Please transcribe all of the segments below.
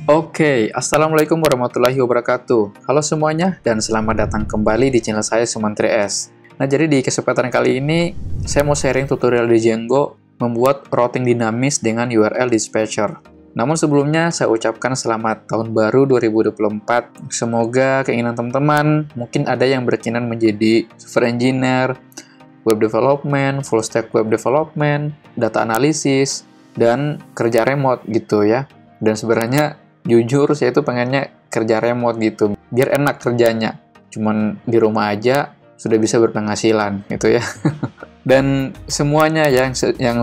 Oke, Assalamualaikum warahmatullahi wabarakatuh. Halo semuanya, dan selamat datang kembali di channel saya Sumantri S. Nah, jadi di kesempatan kali ini, saya mau sharing tutorial di Django membuat routing dinamis dengan URL dispatcher. Namun sebelumnya, saya ucapkan selamat tahun baru 2024. Semoga keinginan teman-teman, mungkin ada yang berkeinginan menjadi software engineer, web development, full stack web development, data analysis, dan kerja remote gitu ya. Dan sebenarnya jujur saya itu pengennya kerja remote gitu, biar enak kerjanya. Cuman di rumah aja sudah bisa berpenghasilan gitu ya. Dan semuanya yang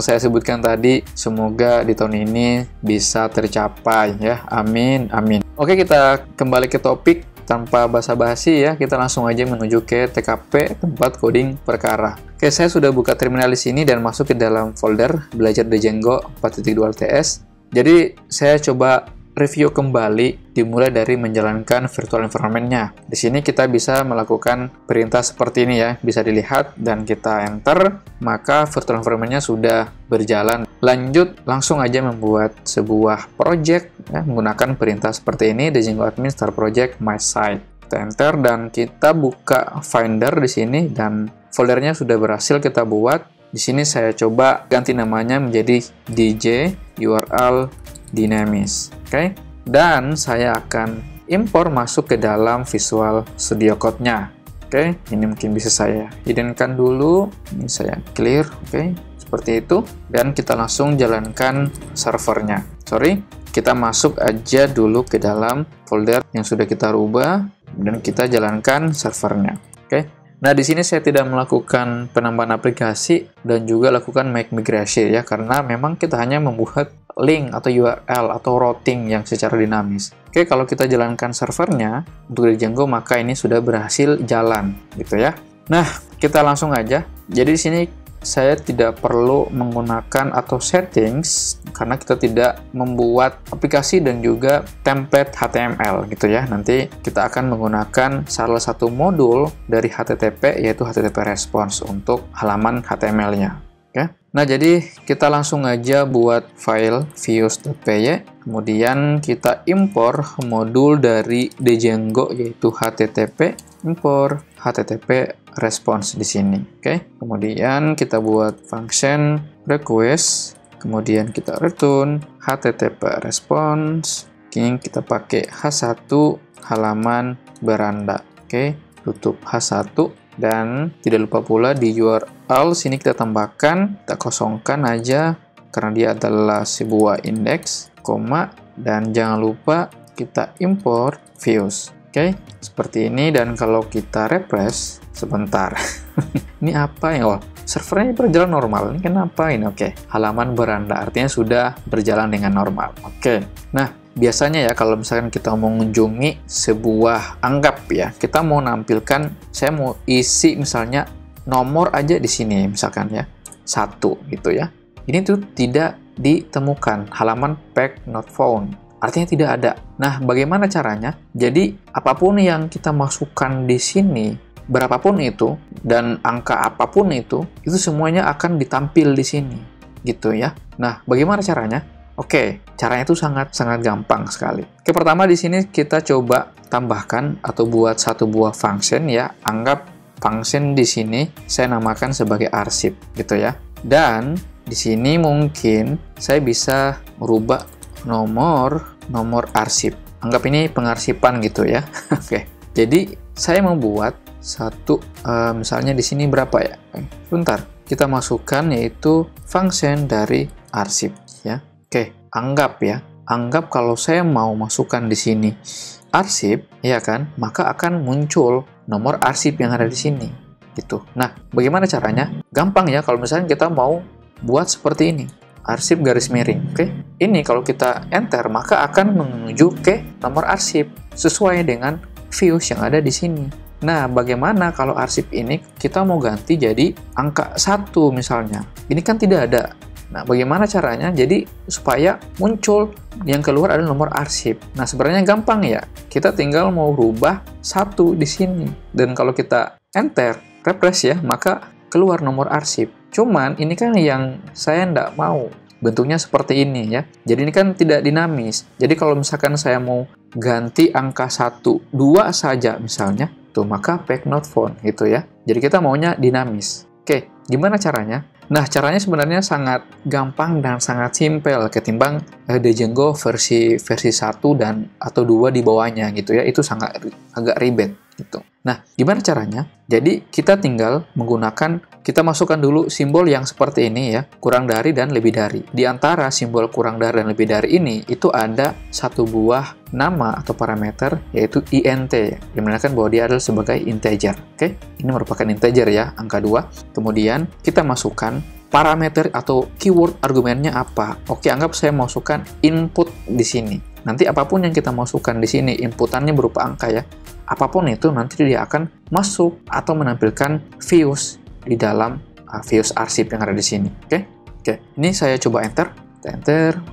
saya sebutkan tadi, semoga di tahun ini bisa tercapai ya. Amin, amin. Oke, kita kembali ke topik tanpa basa-basi ya. Kita langsung aja menuju ke TKP, tempat coding perkara. Oke, saya sudah buka terminal di sini dan masuk ke dalam folder belajar di Django 4.2 LTS. Jadi saya coba review kembali, dimulai dari menjalankan virtual environment-nya. Di sini kita bisa melakukan perintah seperti ini ya, bisa dilihat dan kita enter, maka virtual environment-nya sudah berjalan. Lanjut, langsung aja membuat sebuah project ya, menggunakan perintah seperti ini, Django admin start project my site. Kita enter dan kita buka Finder di sini dan foldernya sudah berhasil kita buat. Di sini saya coba ganti namanya menjadi DJ URL Dynamis. Oke. Dan saya akan impor masuk ke dalam Visual Studio Code-nya. Oke, ini mungkin bisa saya hiddenkan dulu. Ini saya clear, oke. Seperti itu dan kita langsung jalankan servernya. Kita masuk aja dulu ke dalam folder yang sudah kita rubah dan kita jalankan servernya. Oke. Nah, di sini saya tidak melakukan penambahan aplikasi dan juga lakukan make migration ya, karena memang kita hanya membuat link atau URL atau routing yang secara dinamis. Oke, kalau kita jalankan servernya untuk di Django, maka ini sudah berhasil jalan gitu ya. Nah, kita langsung aja. Jadi di sini saya tidak perlu menggunakan atau settings karena kita tidak membuat aplikasi dan juga template HTML gitu ya. Nanti kita akan menggunakan salah satu modul dari HTTP yaitu HTTP response untuk halaman HTML-nya. Oke. Nah, jadi kita langsung aja buat file views.py, kemudian kita impor modul dari Django yaitu HTTP, impor HTTP response di sini. Oke. Kemudian kita buat function request, kemudian kita return HTTP response. Kini kita pakai H1 halaman beranda. Oke, tutup H1 dan tidak lupa pula di URL sini kita tambahkan, kita kosongkan aja karena dia adalah sebuah indeks, koma, dan jangan lupa kita import views. Oke, seperti ini. Dan kalau kita refresh sebentar, ini apa ya? Oh, servernya berjalan normal. Ini kenapa ini? Oke, halaman beranda artinya sudah berjalan dengan normal. Oke, nah biasanya ya kalau misalkan kita mau mengunjungi sebuah, anggap ya kita mau nampilkan, saya mau isi misalnya nomor aja di sini misalkan ya 1 gitu ya. Ini tuh tidak ditemukan, halaman pack not found. Artinya tidak ada. Nah, bagaimana caranya? Jadi, apapun yang kita masukkan di sini, berapapun itu, dan angka apapun itu semuanya akan ditampil di sini. Gitu ya. Nah, bagaimana caranya? Oke, caranya itu sangat gampang sekali. Oke, pertama di sini kita coba tambahkan atau buat satu buah function ya. Anggap function di sini saya namakan sebagai arsip gitu ya. Dan di sini mungkin saya bisa merubah nomor arsip. Anggap ini pengarsipan gitu ya. Oke. Jadi saya membuat satu misalnya di sini berapa ya? Sebentar. Kita masukkan yaitu function dari arsip ya. Oke, anggap ya. Anggap kalau saya mau masukkan di sini arsip ya kan, maka akan muncul nomor arsip yang ada di sini gitu. Nah, bagaimana caranya? Gampang ya kalau misalnya kita mau buat seperti ini. Arsip garis miring, oke? Ini kalau kita enter maka akan menuju ke nomor arsip sesuai dengan views yang ada di sini. Nah, bagaimana kalau arsip ini kita mau ganti jadi angka 1 misalnya? Ini kan tidak ada. Nah, bagaimana caranya? Jadi supaya muncul yang keluar adalah nomor arsip. Nah, sebenarnya gampang ya. Kita tinggal mau rubah 1 di sini. Dan kalau kita enter, refresh ya, maka keluar nomor arsip. Cuman ini kan yang saya nggak mau. bentuknya seperti ini ya. Jadi ini kan tidak dinamis. Jadi kalau misalkan saya mau ganti angka 1, 2 saja misalnya, tuh maka back not found gitu ya. Jadi kita maunya dinamis. Oke, gimana caranya? Nah, caranya sebenarnya sangat gampang dan sangat simpel ketimbang Django versi 1 dan atau 2 di bawahnya gitu ya. Itu sangat agak ribet gitu. Nah, gimana caranya? Jadi kita tinggal kita masukkan dulu simbol yang seperti ini ya, kurang dari dan lebih dari. Di antara simbol kurang dari dan lebih dari ini, itu ada satu buah nama atau parameter, yaitu int, yang menandakan bahwa dia adalah sebagai integer. Oke, ini merupakan integer ya, angka 2. Kemudian kita masukkan parameter atau keyword argumennya apa. Oke, anggap saya masukkan input di sini. Nanti apapun yang kita masukkan di sini, inputannya berupa angka ya. Apapun itu nanti dia akan masuk atau menampilkan views di dalam views arsip yang ada di sini. Oke. Ini saya coba enter.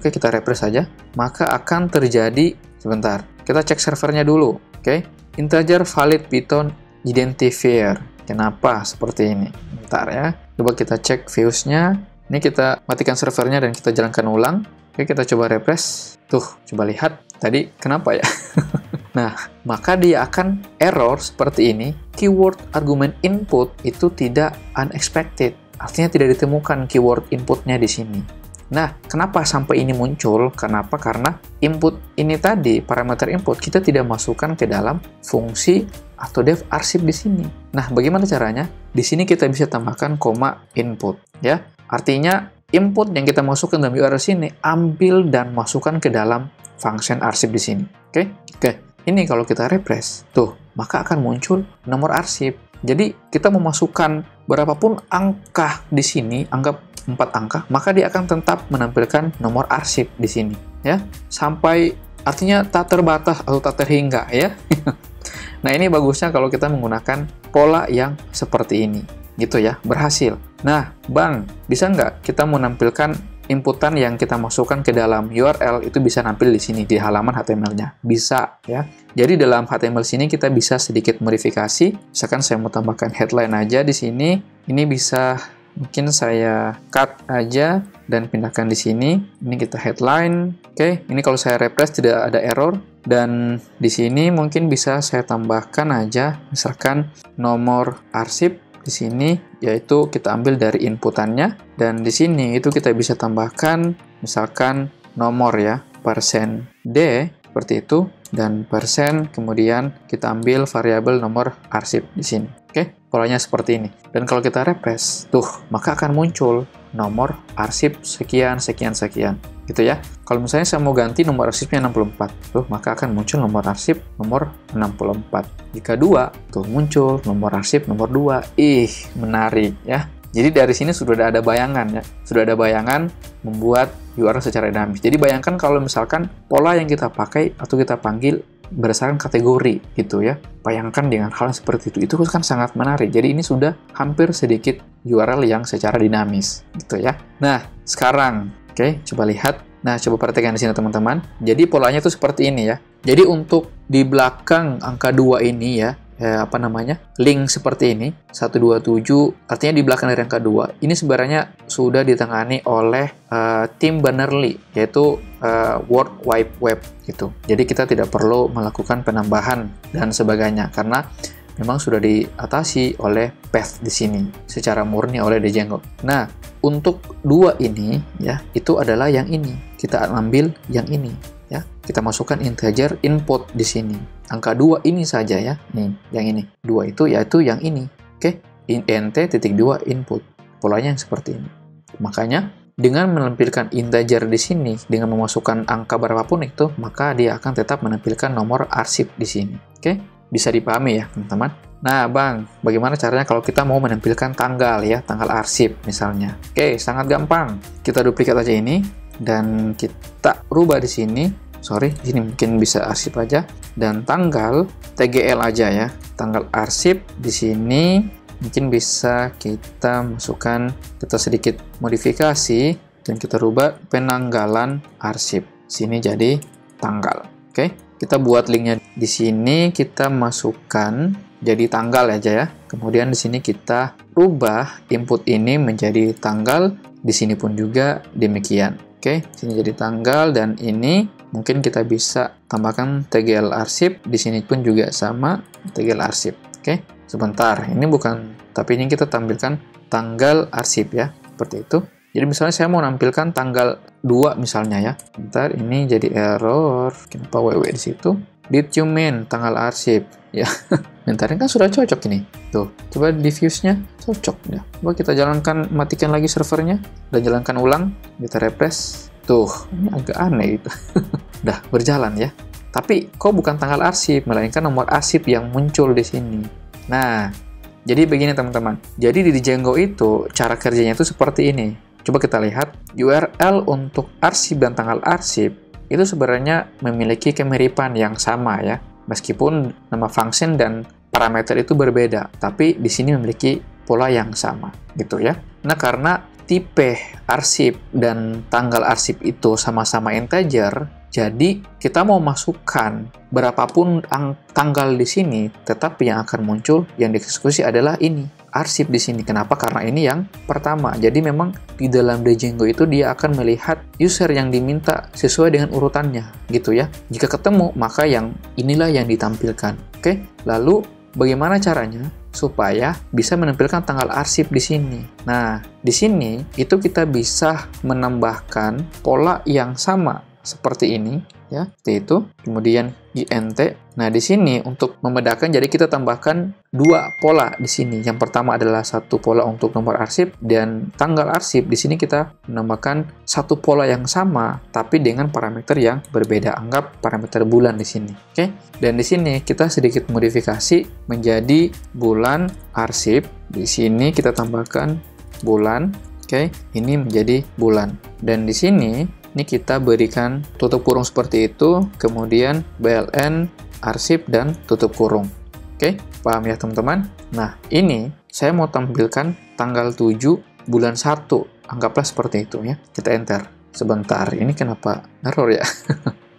Oke, kita refresh saja. Maka akan terjadi, sebentar, kita cek servernya dulu. Oke, integer valid Python identifier. Kenapa seperti ini? Bentar ya. Coba kita cek viewsnya. Ini kita matikan servernya dan kita jalankan ulang. Oke, kita coba refresh. Tuh, coba lihat. Tadi kenapa ya? Nah, maka dia akan error seperti ini. Keyword argumen input itu tidak unexpected. Artinya tidak ditemukan keyword inputnya di sini. Nah, kenapa sampai ini muncul? Kenapa? Karena input ini tadi, parameter input, kita tidak masukkan ke dalam fungsi atau dev arsip di sini. Nah, bagaimana caranya? Di sini kita bisa tambahkan koma input. Ya, artinya input yang kita masukkan dalam URL sini, ambil dan masukkan ke dalam function arsip di sini. Oke. Ini kalau kita refresh, tuh, maka akan muncul nomor arsip. Jadi, kita memasukkan berapapun angka di sini, anggap 4 angka, maka dia akan tetap menampilkan nomor arsip di sini, ya. Sampai artinya tak terbatas atau tak terhingga, ya. Nah, ini bagusnya kalau kita menggunakan pola yang seperti ini, gitu ya, berhasil. Nah, Bang, bisa nggak kita menampilkan inputan yang kita masukkan ke dalam URL itu bisa nampil di sini di halaman HTML-nya? Bisa ya. Jadi dalam HTML sini kita bisa sedikit modifikasi. Misalkan saya mau tambahkan headline aja di sini. Ini bisa mungkin saya cut aja dan pindahkan di sini. Ini kita headline. Oke, ini kalau saya refresh tidak ada error. Dan di sini mungkin bisa saya tambahkan aja misalkan nomor arsip di sini, yaitu kita ambil dari inputannya, dan di sini itu kita bisa tambahkan misalkan nomor ya, %d seperti itu, dan persen, kemudian kita ambil variabel nomor arsip di sini. Oke, polanya seperti ini. Dan kalau kita refresh, tuh, maka akan muncul nomor arsip sekian gitu ya. Kalau misalnya saya mau ganti nomor arsipnya 64, tuh, maka akan muncul nomor arsip nomor 64. Jika 2, tuh muncul nomor arsip nomor 2. Menarik ya. Jadi dari sini sudah ada bayangan ya. Sudah ada bayangan membuat URL secara dinamis. Jadi bayangkan kalau misalkan pola yang kita pakai atau kita panggil berdasarkan kategori gitu ya. Bayangkan dengan hal seperti itu kan sangat menarik. Jadi ini sudah hampir sedikit URL yang secara dinamis gitu ya. Nah, sekarang oke, coba lihat. Nah, coba perhatikan di sini teman-teman. Jadi polanya tuh seperti ini ya. Jadi untuk di belakang angka 2 ini ya, link seperti ini 127, artinya di belakang dari angka 2 ini sebenarnya sudah ditangani oleh tim Bannerly, yaitu World Wide Web gitu. Jadi kita tidak perlu melakukan penambahan dan sebagainya karena memang sudah diatasi oleh path di sini secara murni oleh Django. Nah, untuk 2 ini ya, itu adalah yang ini. Kita ambil yang ini ya. Kita masukkan integer input di sini. Angka 2 ini saja ya. Nih, yang ini. 2 itu yaitu yang ini. Oke, int.2 input. Polanya yang seperti ini. Makanya dengan menampilkan integer di sini dengan memasukkan angka berapapun itu, maka dia akan tetap menampilkan nomor arsip di sini. Oke? Bisa dipahami ya, teman-teman. Nah, Bang, bagaimana caranya kalau kita mau menampilkan tanggal ya, tanggal arsip misalnya. Oke, sangat gampang. Kita duplikat aja ini dan kita rubah di sini. Sorry, di sini mungkin bisa arsip aja dan tanggal tgl aja ya. Tanggal arsip di sini mungkin bisa kita masukkan, kita sedikit modifikasi dan kita rubah penanggalan arsip. Sini jadi tanggal. Oke, kita buat linknya di sini, kita masukkan jadi tanggal aja ya. Kemudian di sini kita rubah input ini menjadi tanggal, di sini pun juga demikian. Oke, sini jadi tanggal dan ini mungkin kita bisa tambahkan tgl arsip, di sini pun juga sama tgl arsip. Oke, sebentar, ini bukan, tapi ini kita tampilkan tanggal arsip ya, seperti itu. Jadi misalnya saya mau nampilkan tanggal 2 misalnya ya. Bentar, ini jadi error. Kenapa WW di situ? Did you mean tanggal arsip? Ya, bentar, ini kan sudah cocok ini. Tuh, coba diffuse-nya cocok ya. Coba kita jalankan, matikan lagi servernya dan jalankan ulang. Kita refresh. Tuh, ini agak aneh itu. Udah berjalan ya. Tapi kok bukan tanggal arsip, melainkan nomor arsip yang muncul di sini. Nah, jadi begini teman-teman. Jadi di Django itu cara kerjanya itu seperti ini. Coba kita lihat, URL untuk arsip dan tanggal arsip itu sebenarnya memiliki kemiripan yang sama ya. Meskipun nama function dan parameter itu berbeda, tapi di sini memiliki pola yang sama gitu ya. Nah, karena tipe arsip dan tanggal arsip itu sama-sama integer, jadi kita mau masukkan berapapun tanggal di sini, tetapi yang akan muncul yang dieksekusi adalah ini, arsip di sini. Kenapa? Karena ini yang pertama. Jadi memang di dalam Django itu dia akan melihat user yang diminta sesuai dengan urutannya, gitu ya. Jika ketemu, maka yang inilah yang ditampilkan. Oke, lalu bagaimana caranya supaya bisa menampilkan tanggal arsip di sini? Nah, di sini itu kita bisa menambahkan pola yang sama seperti ini ya, seperti itu. Kemudian int. Nah, di sini untuk membedakan jadi kita tambahkan dua pola di sini. Yang pertama adalah satu pola untuk nomor arsip dan tanggal arsip. Di sini kita menambahkan satu pola yang sama tapi dengan parameter yang berbeda. Anggap parameter bulan di sini. Oke. Dan di sini kita sedikit modifikasi menjadi bulan arsip. Di sini kita tambahkan bulan. Oke, ini menjadi bulan. Dan di sini ini kita berikan tutup kurung seperti itu, kemudian bln arsip dan tutup kurung. Oke, paham ya teman-teman? Nah, ini saya mau tampilkan tanggal 7 bulan 1. Anggaplah seperti itu ya. Kita enter. Sebentar, ini kenapa error ya?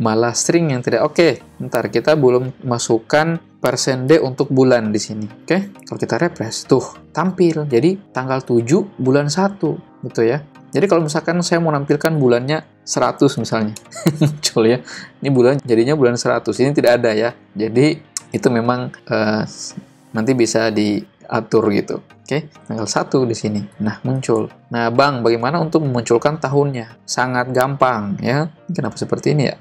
Malah string yang tidak oke. Bentar, kita belum masukkan %d untuk bulan di sini. Oke, kalau kita refresh, tuh tampil. Jadi tanggal 7 bulan 1 gitu ya. Jadi kalau misalkan saya mau nampilkan bulannya 100 misalnya, muncul ya. Ini bulan jadinya bulan 100. Ini tidak ada ya. Jadi itu memang nanti bisa diatur gitu. Oke, tanggal 1 di sini. Nah, muncul. Nah, Bang, bagaimana untuk memunculkan tahunnya? Sangat gampang ya. Kenapa seperti ini ya?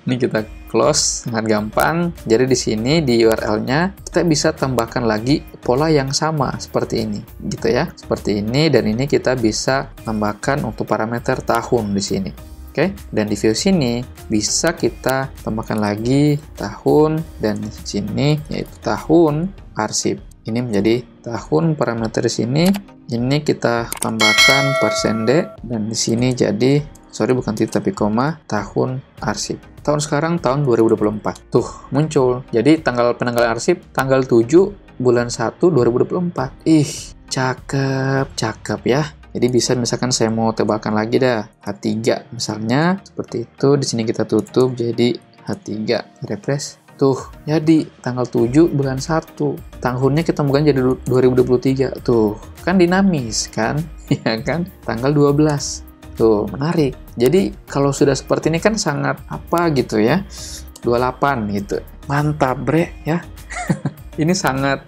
Ini kita close, sangat gampang. Jadi di sini di URL-nya kita bisa tambahkan lagi pola yang sama seperti ini, gitu ya. Seperti ini, dan ini kita bisa tambahkan untuk parameter tahun di sini. Oke, dan di view sini bisa kita tambahkan lagi tahun, dan di sini yaitu tahun arsip. Ini menjadi tahun, parameter di sini. Ini kita tambahkan %d, dan di sini jadi bukan titik tapi koma, tahun arsip. Tahun sekarang tahun 2024. Tuh, muncul. Jadi tanggal penanggalan arsip tanggal 7 bulan 1 2024. Ih, cakep ya. Jadi bisa misalkan saya mau tebalkan lagi dah, H3 misalnya seperti itu. Di sini kita tutup jadi H3. Refresh. Tuh, jadi tanggal 7 bulan 1. Tahunnya kita mungkin jadi 2023. Tuh, kan dinamis kan? Ya kan? Tanggal 12. Tuh, menarik. Jadi kalau sudah seperti ini kan sangat apa gitu ya, 28 gitu. Mantap bre ya. Ini sangat,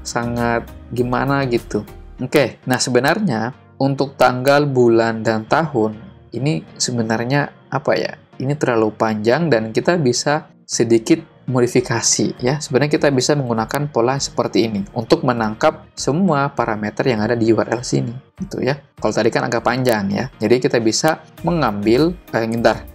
sangat gimana gitu. Oke, nah sebenarnya untuk tanggal, bulan, dan tahun ini sebenarnya apa ya, ini terlalu panjang dan kita bisa sedikit modifikasi ya. Sebenarnya kita bisa menggunakan pola seperti ini untuk menangkap semua parameter yang ada di URL sini gitu ya. Kalau tadi kan agak panjang ya. Jadi kita bisa mengambil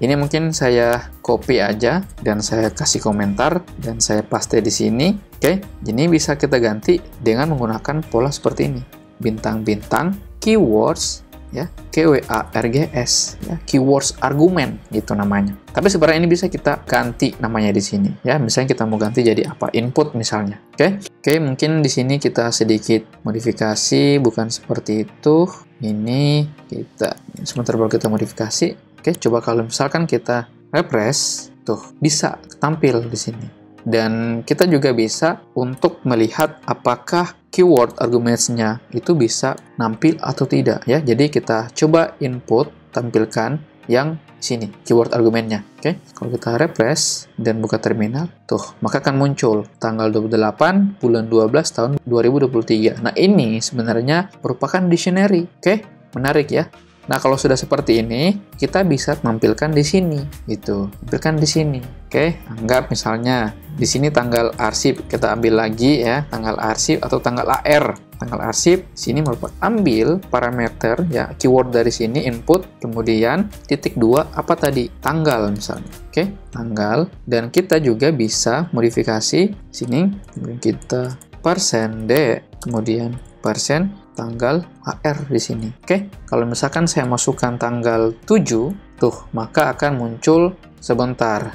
ini mungkin saya copy aja dan saya kasih komentar dan saya paste di sini. Oke, ini bisa kita ganti dengan menggunakan pola seperti ini. Bintang-bintang keywords ya, KWARGS ya, keywords argumen gitu namanya. Tapi sebenarnya ini bisa kita ganti namanya di sini ya. Misalnya kita mau ganti jadi apa? Input misalnya. Oke, mungkin di sini kita sedikit modifikasi, bukan seperti itu. Ini kita sebentar baru kita modifikasi. Oke, coba kalau misalkan kita refresh, tuh bisa tampil di sini. Dan kita juga bisa untuk melihat apakah keyword arguments-nya itu bisa nampil atau tidak ya. Jadi kita coba input, tampilkan yang sini keyword argumennya. Oke, kalau kita refresh dan buka terminal, tuh, maka akan muncul tanggal 28 bulan 12 tahun 2023. Nah, ini sebenarnya merupakan dictionary. Oke, menarik ya. Nah, kalau sudah seperti ini, kita bisa tampilkan di sini, gitu. Tampilkan di sini. Oke, anggap misalnya di sini tanggal arsip, kita ambil lagi ya, tanggal arsip atau tanggal AR. Tanggal arsip, sini merupakan ambil parameter ya, keyword dari sini input, kemudian titik 2 apa tadi? Tanggal misalnya. Oke, tanggal, dan kita juga bisa modifikasi sini, kemudian kita %d, kemudian tanggal AR di sini. Oke, kalau misalkan saya masukkan tanggal 7, tuh, maka akan muncul sebentar.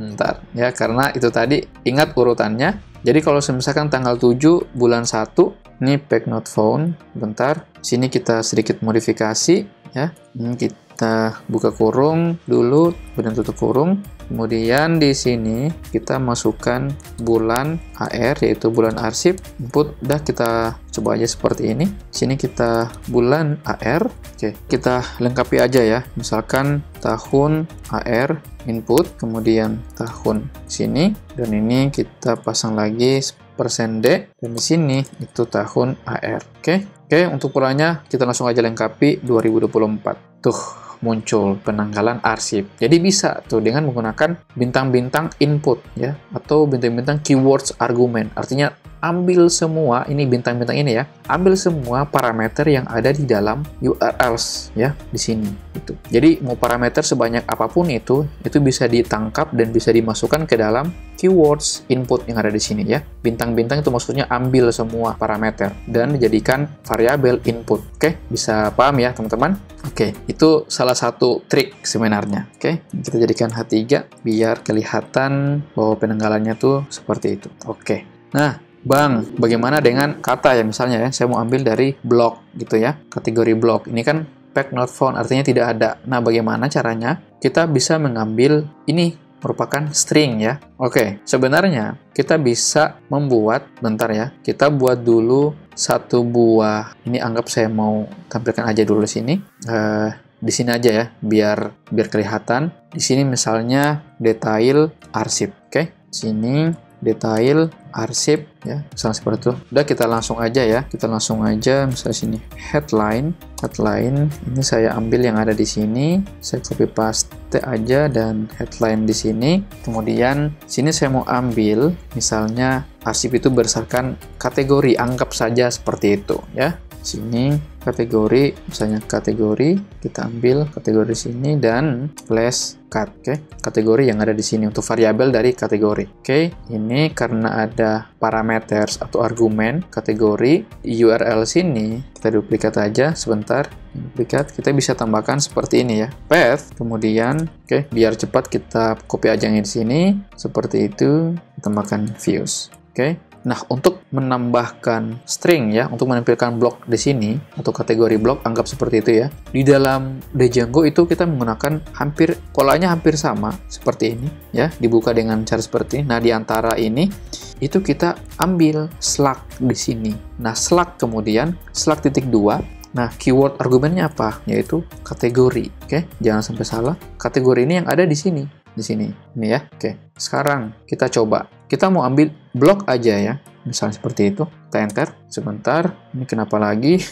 Bentar, ya, karena itu tadi, ingat urutannya. Jadi kalau misalkan tanggal 7 bulan 1, ini pack not found, bentar. Sini kita sedikit modifikasi, ya. Ini kita buka kurung dulu, kemudian tutup kurung. Kemudian di sini kita masukkan bulan AR, yaitu bulan arsip. Input, udah kita coba aja seperti ini. Sini kita bulan AR. Oke, kita lengkapi aja ya. Misalkan tahun AR, input, kemudian tahun sini, dan ini kita pasang lagi %d, dan di sini itu tahun AR. Oke, untuk polanya kita langsung aja lengkapi 2024. Tuh, muncul penanggalan arsip. Jadi bisa tuh dengan menggunakan bintang-bintang input ya, atau bintang-bintang keywords argumen. Artinya ambil semua, ini bintang-bintang ini ya, ambil semua parameter yang ada di dalam URLs ya di sini itu. Jadi mau parameter sebanyak apapun itu bisa ditangkap dan bisa dimasukkan ke dalam keywords input yang ada di sini ya. Bintang-bintang itu maksudnya ambil semua parameter dan dijadikan variabel input. Oke, bisa paham ya teman-teman? Oke, itu salah satu trik sebenarnya. Oke, kita jadikan H3 biar kelihatan bahwa penanggalannya tuh seperti itu. Oke. Nah, Bang, bagaimana dengan kata ya, misalnya ya, saya mau ambil dari blog gitu ya, kategori blog. Ini kan pack not found, artinya tidak ada. Nah, bagaimana caranya? Kita bisa mengambil ini merupakan string ya. Oke, sebenarnya kita bisa membuat, bentar ya, kita buat dulu satu buah. Ini anggap saya mau tampilkan aja dulu di sini. Di sini aja ya, biar kelihatan. Di sini misalnya detail arsip. Oke, sini detail arsip ya, misalnya seperti itu. Udah, kita langsung aja ya, misalnya sini headline ini saya ambil yang ada di sini, saya copy paste aja dan headline di sini. Kemudian sini saya mau ambil misalnya arsip itu berdasarkan kategori, anggap saja seperti itu ya. Sini kategori, misalnya kategori, kita ambil kategori sini dan slash cut. Oke, kategori yang ada di sini untuk variabel dari kategori. Oke, ini karena ada parameters atau argumen kategori di URL sini, kita duplikat aja sebentar. Duplikat, kita bisa tambahkan seperti ini ya, path, kemudian biar cepat kita copy aja yang di sini seperti itu, tambahkan views. Oke. Nah, untuk menambahkan string ya, untuk menampilkan blok di sini atau kategori blok, anggap seperti itu ya. Di dalam Django itu kita menggunakan polanya hampir sama seperti ini ya, dibuka dengan cara seperti ini. Nah, di antara ini itu kita ambil slug di sini. Nah, slug kemudian slug titik 2. Nah, keyword argumennya apa? Yaitu kategori. Oke, jangan sampai salah. Kategori ini yang ada di sini. Ini ya. Oke, sekarang kita coba. Kita mau ambil blok aja ya. Misalnya seperti itu. Kita enter. Sebentar. Ini kenapa lagi?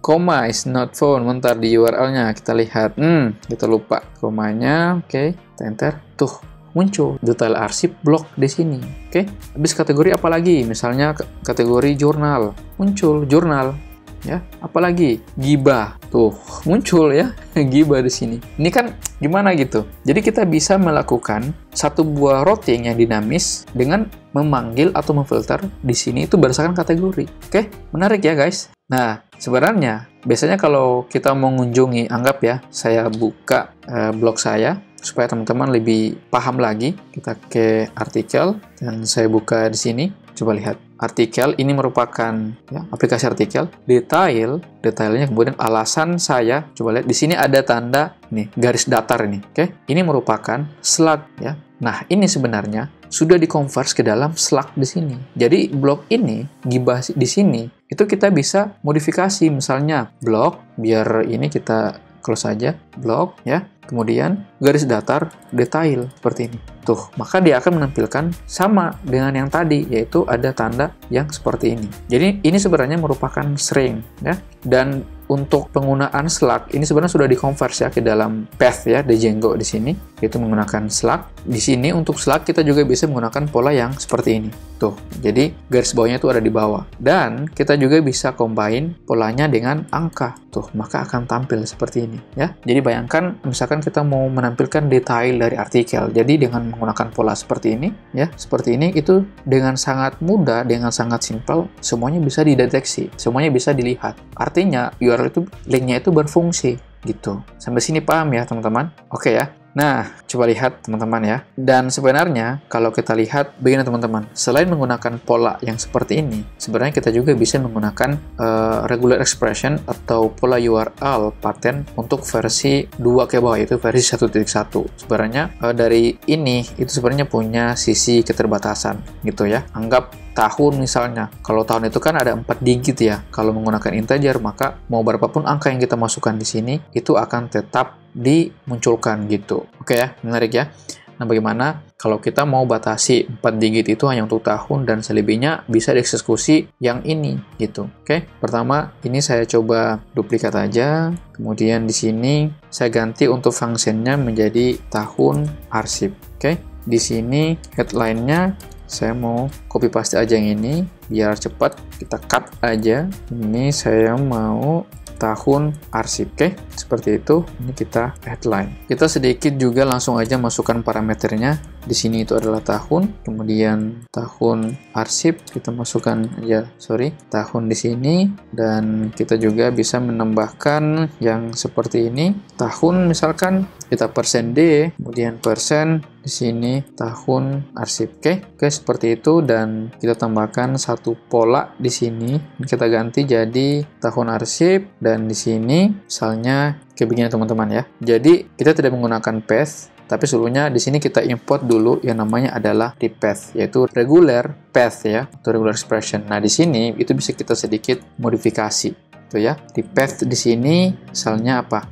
Comma is not found. Bentar, di URL-nya kita lihat. Kita lupa komanya. Oke, kita enter. Tuh, muncul detail arsip blok di sini. Oke. Habis kategori apa lagi? Misalnya kategori jurnal. Muncul jurnal. Ya, apalagi gibah tuh muncul ya, gibah di sini. Ini kan gimana gitu. Jadi kita bisa melakukan satu buah routing yang dinamis dengan memanggil atau memfilter di sini itu berdasarkan kategori. Oke, menarik ya guys. Nah, sebenarnya biasanya kalau kita mau mengunjungi, anggap ya, saya buka blog saya supaya teman-teman lebih paham lagi. Kita ke artikel dan saya buka di sini. Coba lihat. Artikel ini merupakan ya, aplikasi artikel. Detailnya kemudian alasan saya. Coba lihat di sini ada tanda nih garis datar ini. Oke, ini merupakan slug ya. Nah, ini sebenarnya sudah dikonvers ke dalam slug di sini. Jadi, blok ini, gibah di sini, itu kita bisa modifikasi. Misalnya, blok, biar ini kita close saja, blok, ya. Kemudian, garis datar, detail, seperti ini. Tuh, maka dia akan menampilkan sama dengan yang tadi, yaitu ada tanda yang seperti ini. Jadi, ini sebenarnya merupakan string, ya. Dan untuk penggunaan slug ini sebenarnya sudah dikonvers ya ke dalam path ya di Django di sini, yaitu menggunakan slug. Di sini untuk slug kita juga bisa menggunakan pola yang seperti ini. Tuh, jadi garis bawahnya itu ada di bawah. Dan kita juga bisa combine polanya dengan angka. Tuh, maka akan tampil seperti ini ya. Jadi bayangkan misalkan kita mau menampilkan detail dari artikel. Jadi dengan menggunakan pola seperti ini ya, seperti ini itu dengan sangat mudah, dengan sangat simpel semuanya bisa dideteksi, semuanya bisa dilihat. Artinya URL itu linknya itu berfungsi gitu. Sampai sini paham ya teman-teman? Oke ya. Nah, coba lihat teman-teman ya. Dan sebenarnya kalau kita lihat begini teman-teman, selain menggunakan pola yang seperti ini, sebenarnya kita juga bisa menggunakan regular expression atau pola URL pattern untuk versi 2 ke bawah, yaitu versi 1.1. Sebenarnya dari ini itu sebenarnya punya sisi keterbatasan gitu ya. Anggap tahun misalnya. Kalau tahun itu kan ada 4 digit ya. Kalau menggunakan integer, maka mau berapapun angka yang kita masukkan di sini, itu akan tetap dimunculkan gitu. Oke ya, menarik ya. Nah, bagaimana kalau kita mau batasi 4 digit itu hanya untuk tahun dan selebihnya bisa dieksekusi yang ini gitu. Oke. Pertama, ini saya coba duplikat aja. Kemudian di sini saya ganti untuk fungsinya menjadi tahun arsip. Oke. Di sini headline-nya saya mau copy paste aja yang ini biar cepat. Kita cut aja. Ini saya mau tahun arsip, oke? Seperti itu. Ini kita headline. Kita sedikit juga langsung aja masukkan parameternya. Di sini itu adalah tahun, kemudian tahun arsip kita masukkan aja, tahun di sini, dan kita juga bisa menambahkan yang seperti ini. Tahun misalkan kita %d, kemudian persen di sini tahun arsip, oke, seperti itu. Dan kita tambahkan satu pola di sini, kita ganti jadi tahun arsip, dan di sini misalnya kayak begini teman-teman ya. Jadi kita tidak menggunakan path, tapi sebelumnya di sini kita import dulu yang namanya adalah di path, yaitu regular path ya, atau regular expression. Nah, di sini itu bisa kita sedikit modifikasi tuh ya. Di path di sini misalnya apa?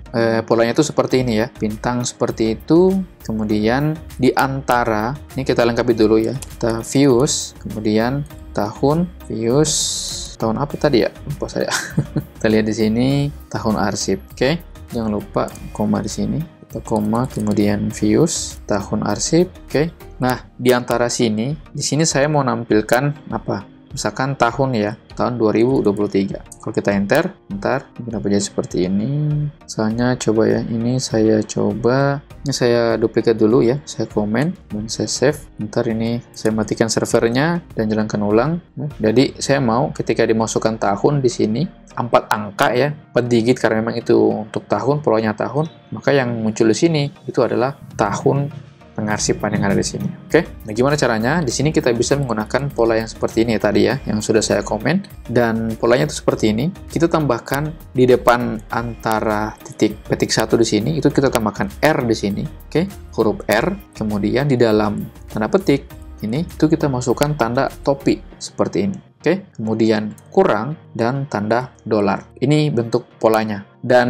Polanya itu seperti ini ya, bintang seperti itu. Kemudian di antara ini kita lengkapi dulu ya. Kita views, kemudian tahun views, tahun apa tadi ya? Lupa saya. Kita lihat di sini tahun arsip. Oke. Jangan lupa koma di sini. Kita koma, kemudian views, tahun arsip. Oke. Nah, di antara sini, di sini saya mau nampilkan apa? Misalkan tahun ya, tahun 2023. Kalau kita enter, kenapa jadi seperti ini? Misalnya coba ya, ini saya coba, ini saya duplikat dulu ya, saya komen dan saya save. Ntar ini saya matikan servernya dan jalankan ulang. Jadi saya mau ketika dimasukkan tahun di sini 4 angka ya, 4 digit karena memang itu untuk tahun, polanya tahun, maka yang muncul di sini itu adalah tahun pengarsipan yang ada di sini. Oke, nah gimana caranya? Di sini kita bisa menggunakan pola yang seperti ini ya tadi ya, yang sudah saya komen, dan polanya itu seperti ini. Kita tambahkan di depan antara petik 1 di sini, itu kita tambahkan R di sini, oke, huruf R. Kemudian di dalam tanda petik ini, itu kita masukkan tanda topi seperti ini. Oke, kemudian kurang dan tanda $. Ini bentuk polanya. Dan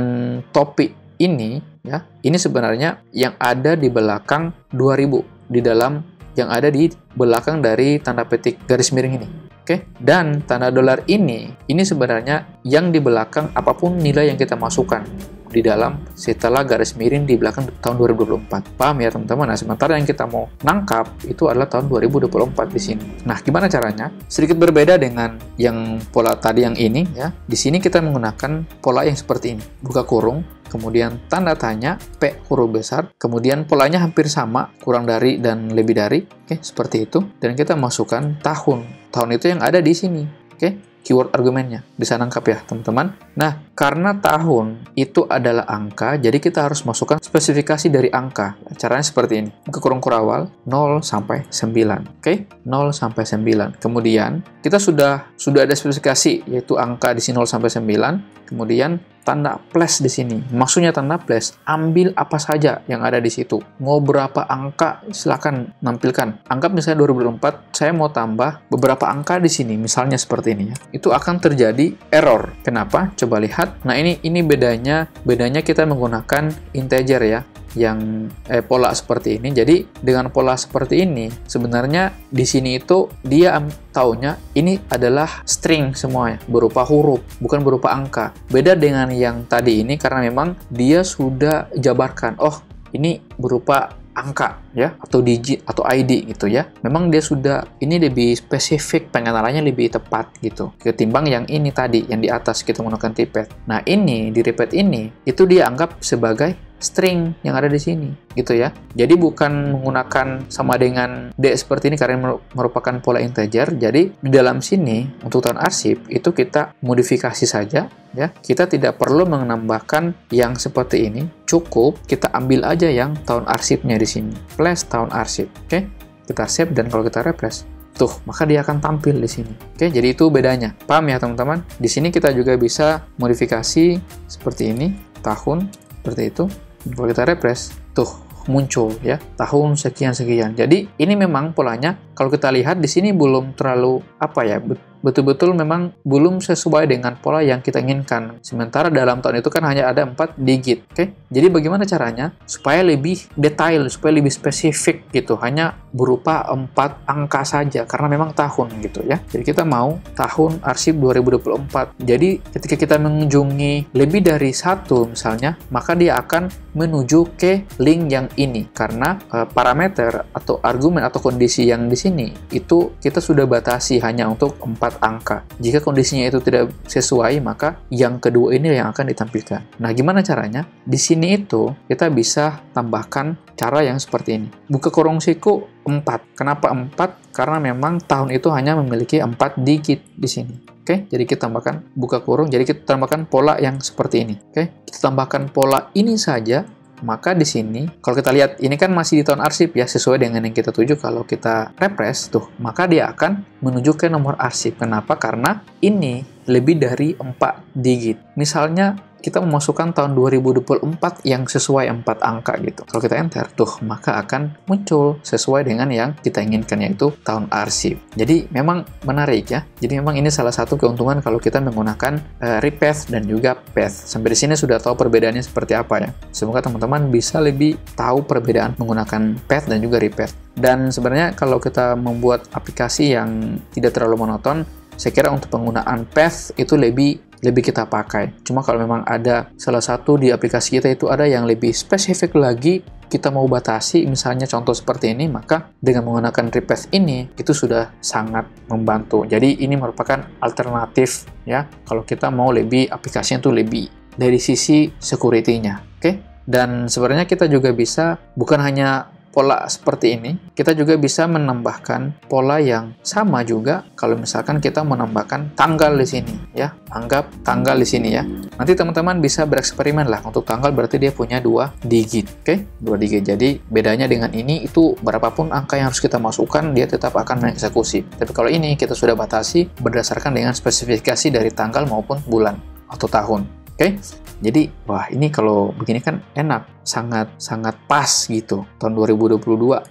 topi ini ya, ini sebenarnya yang ada di belakang 2000, di dalam yang ada di belakang dari tanda petik garis miring ini. Oke, dan tanda $, ini sebenarnya yang di belakang apapun nilai yang kita masukkan di dalam setelah garis miring di belakang tahun 2024. Paham ya teman-teman? Nah, sementara yang kita mau nangkap itu adalah tahun 2024 di sini. Nah, gimana caranya? Sedikit berbeda dengan yang pola tadi yang ini ya. Di sini kita menggunakan pola yang seperti ini. Buka kurung, kemudian tanda tanya, P huruf besar, kemudian polanya hampir sama, kurang dari dan lebih dari, oke, seperti itu. Dan kita masukkan tahun. Tahun itu yang ada di sini, oke. Keyword argumennya bisa nangkap ya teman-teman. Nah, karena tahun itu adalah angka, jadi kita harus masukkan spesifikasi dari angka. Caranya seperti ini. Buka kurung kurawal 0 sampai 9. Oke? 0 sampai 9. Kemudian kita sudah ada spesifikasi yaitu angka di sini 0 sampai 9. Kemudian tanda plus di sini. Maksudnya tanda plus, ambil apa saja yang ada di situ. Mau berapa angka, silakan nampilkan. Anggap misalnya 2024, saya mau tambah beberapa angka di sini, misalnya seperti ini ya. Itu akan terjadi error. Kenapa? Coba lihat. Nah, ini bedanya kita menggunakan integer ya. Yang pola seperti ini. Jadi dengan pola seperti ini sebenarnya di sini itu dia taunya ini adalah string semuanya, berupa huruf, bukan berupa angka. Beda dengan yang tadi ini karena memang dia sudah jabarkan. Oh, ini berupa angka ya, atau digit atau ID gitu ya. Memang dia sudah ini lebih spesifik, pengenalannya lebih tepat gitu ketimbang yang ini tadi yang di atas kita menggunakan typepad. Nah, ini di repeat ini itu dia anggap sebagai string yang ada di sini gitu ya. Jadi bukan menggunakan sama dengan D seperti ini karena merupakan pola integer. Jadi di dalam sini untuk tahun arsip itu kita modifikasi saja ya. Kita tidak perlu menambahkan yang seperti ini. Cukup kita ambil aja yang tahun arsipnya di sini. Plus tahun arsip. Oke? Kita save dan kalau kita refresh tuh, maka dia akan tampil di sini. Oke, jadi itu bedanya. Paham ya teman-teman? Di sini kita juga bisa modifikasi seperti ini, tahun seperti itu. Kalau kita refresh, tuh muncul ya tahun sekian-sekian. Jadi ini memang polanya kalau kita lihat di sini belum terlalu apa ya, betul-betul memang belum sesuai dengan pola yang kita inginkan. Sementara dalam tahun itu kan hanya ada 4 digit. Oke? Jadi bagaimana caranya supaya lebih detail, supaya lebih spesifik gitu. Hanya berupa 4 angka saja karena memang tahun gitu ya. Jadi kita mau tahun arsip 2024. Jadi ketika kita mengunjungi lebih dari satu misalnya, maka dia akan menuju ke link yang ini karena parameter atau argumen atau kondisi yang di sini itu kita sudah batasi hanya untuk 4 angka. Jika kondisinya itu tidak sesuai, maka yang kedua ini yang akan ditampilkan. Nah, gimana caranya? Di sini itu kita bisa tambahkan cara yang seperti ini. Buka kurung siku 4. Kenapa 4? Karena memang tahun itu hanya memiliki 4 digit di sini. Oke, jadi kita tambahkan buka kurung, jadi kita tambahkan pola yang seperti ini. Oke, kita tambahkan pola ini saja. Maka di sini, kalau kita lihat, ini kan masih di tahun arsip ya, sesuai dengan yang kita tuju. Kalau kita refresh, tuh, maka dia akan menuju ke nomor arsip. Kenapa? Karena ini lebih dari 4 digit. Misalnya, kita memasukkan tahun 2024 yang sesuai 4 angka gitu. Kalau kita enter, tuh, maka akan muncul sesuai dengan yang kita inginkan, yaitu tahun arsip. Jadi, memang menarik ya. Jadi, memang ini salah satu keuntungan kalau kita menggunakan repath dan juga path. Sampai di sini sudah tahu perbedaannya seperti apa ya. Semoga teman-teman bisa lebih tahu perbedaan menggunakan path dan juga repath. Dan sebenarnya kalau kita membuat aplikasi yang tidak terlalu monoton, saya kira untuk penggunaan path itu lebih kita pakai. Cuma kalau memang ada salah satu di aplikasi kita itu ada yang lebih spesifik lagi, kita mau batasi, misalnya contoh seperti ini, maka dengan menggunakan repath ini, itu sudah sangat membantu. Jadi ini merupakan alternatif ya, kalau kita mau lebih aplikasinya itu lebih dari sisi security-nya. Oke? Dan sebenarnya kita juga bisa, bukan hanya pola seperti ini, kita juga bisa menambahkan pola yang sama juga kalau misalkan kita menambahkan tanggal di sini ya. Anggap tanggal di sini ya. Nanti teman-teman bisa bereksperimen lah. Untuk tanggal berarti dia punya 2 digit. Oke? 2 digit. Jadi bedanya dengan ini itu berapapun angka yang harus kita masukkan dia tetap akan mengeksekusi. Tapi kalau ini kita sudah batasi berdasarkan dengan spesifikasi dari tanggal maupun bulan atau tahun. Oke? Jadi, wah ini kalau begini kan enak, sangat pas gitu. Tahun 2022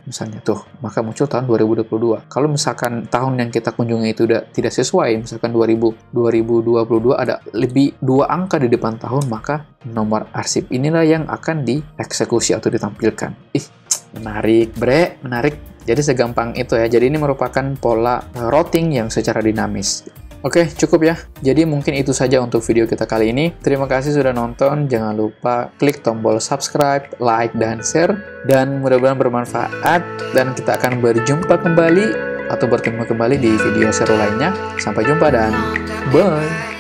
misalnya tuh, maka muncul tahun 2022. Kalau misalkan tahun yang kita kunjungi itu tidak sesuai, misalkan 2022 ada lebih 2 angka di depan tahun, maka nomor arsip inilah yang akan dieksekusi atau ditampilkan. Menarik, bre, menarik. Jadi segampang itu ya. Jadi ini merupakan pola routing yang secara dinamis. Oke, cukup ya. Jadi mungkin itu saja untuk video kita kali ini. Terima kasih sudah nonton. Jangan lupa klik tombol subscribe, like, dan share. Dan mudah-mudahan bermanfaat. Dan kita akan berjumpa kembali atau bertemu kembali di video seru lainnya. Sampai jumpa dan bye!